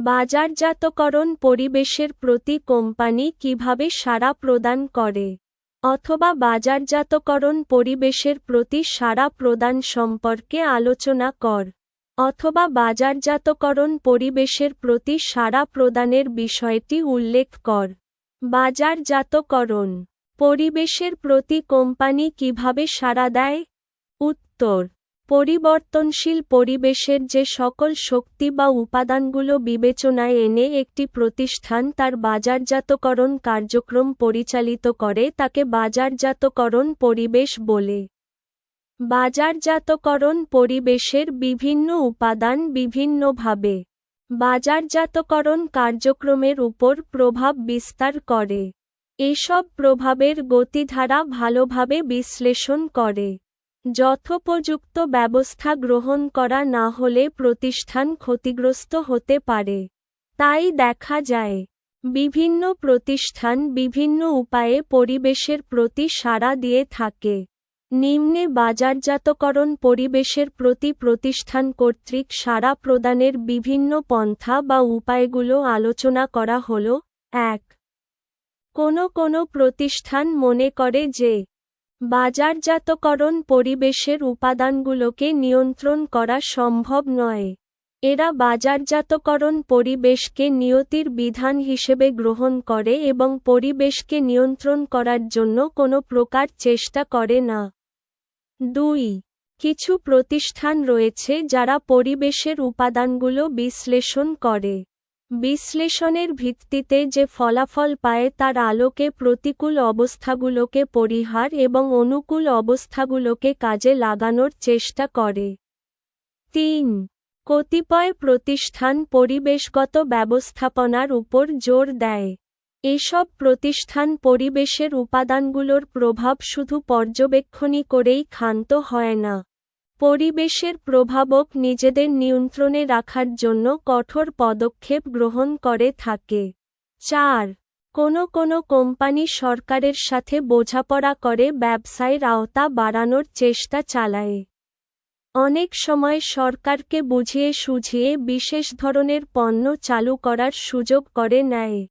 বাজারজাতকরণ পরিবেশের প্রতি কোম্পানি কিভাবে সাড়া প্রদান করে, অথবা বাজারজাতকরণ পরিবেশের প্রতি সাড়া প্রদান সম্পর্কে আলোচনা কর, অথবা বাজারজাতকরণ পরিবেশের প্রতি সাড়া প্রদানের বিষয়টি উল্লেখ কর। বাজারজাতকরণ পরিবেশের প্রতি কোম্পানি কিভাবে সাড়া দেয়? উত্তর: পরিবর্তনশীল পরিবেশের যে সকল শক্তি বা উপাদানগুলো বিবেচনায় এনে একটি প্রতিষ্ঠান তার বাজারজাতকরণ কার্যক্রম পরিচালিত করে তাকে বাজারজাতকরণ পরিবেশ বলে। বাজারজাতকরণ পরিবেশের বিভিন্ন উপাদান বিভিন্নভাবে বাজারজাতকরণ কার্যক্রমের উপর প্রভাব বিস্তার করে। এসব প্রভাবের গতিধারা ভালোভাবে বিশ্লেষণ করে। যথোপযুক্ত ব্যবস্থা গ্রহণ করা না হলে প্রতিষ্ঠান ক্ষতিগ্রস্ত হতে পারে। তাই দেখা যায়, বিভিন্ন প্রতিষ্ঠান বিভিন্ন উপায়ে পরিবেশের প্রতি সাড়া দিয়ে থাকে। নিম্নে বাজারজাতকরণ পরিবেশের প্রতি প্রতিষ্ঠান কর্তৃক সাড়া প্রদানের বিভিন্ন পন্থা বা উপায়গুলো আলোচনা করা হল। ১. কোনো প্রতিষ্ঠান মনে করে যে বাজারজাতকরণ পরিবেশের উপাদানগুলোকে নিয়ন্ত্রণ করা সম্ভব নয়। এরা বাজারজাতকরণ পরিবেশকে নিয়তির বিধান হিসেবে গ্রহণ করে এবং পরিবেশকে নিয়ন্ত্রণ করার জন্য কোনো প্রকার চেষ্টা করে না। ২. কিছু প্রতিষ্ঠান রয়েছে যারা পরিবেশের উপাদানগুলো বিশ্লেষণ করে। বিশ্লেষণের ভিত্তিতে যে ফলাফল পায় তার আলোকে প্রতিকূল অবস্থাগুলোকে পরিহার এবং অনুকূল অবস্থাগুলোকে কাজে লাগানোর চেষ্টা করে। ৩. কতিপয় প্রতিষ্ঠান পরিবেশগত ব্যবস্থাপনার উপর জোর দেয়। এসব প্রতিষ্ঠান পরিবেশের উপাদানগুলোর প্রভাব শুধু পর্যবেক্ষণই করেই ক্ষান্ত হয় না, পরিবেশের প্রভাবক নিজেদের নিয়ন্ত্রণে রাখার জন্য কঠোর পদক্ষেপ গ্রহণ করে থাকে। ৪. কোনো কোম্পানি সরকারের সাথে বোঝাপড়া করে ব্যবসায়ের আওতা বাড়ানোর চেষ্টা চালায়। অনেক সময় সরকারকে বুঝিয়ে সুঝিয়ে বিশেষ ধরনের পণ্য চালু করার সুযোগ করে নেয়।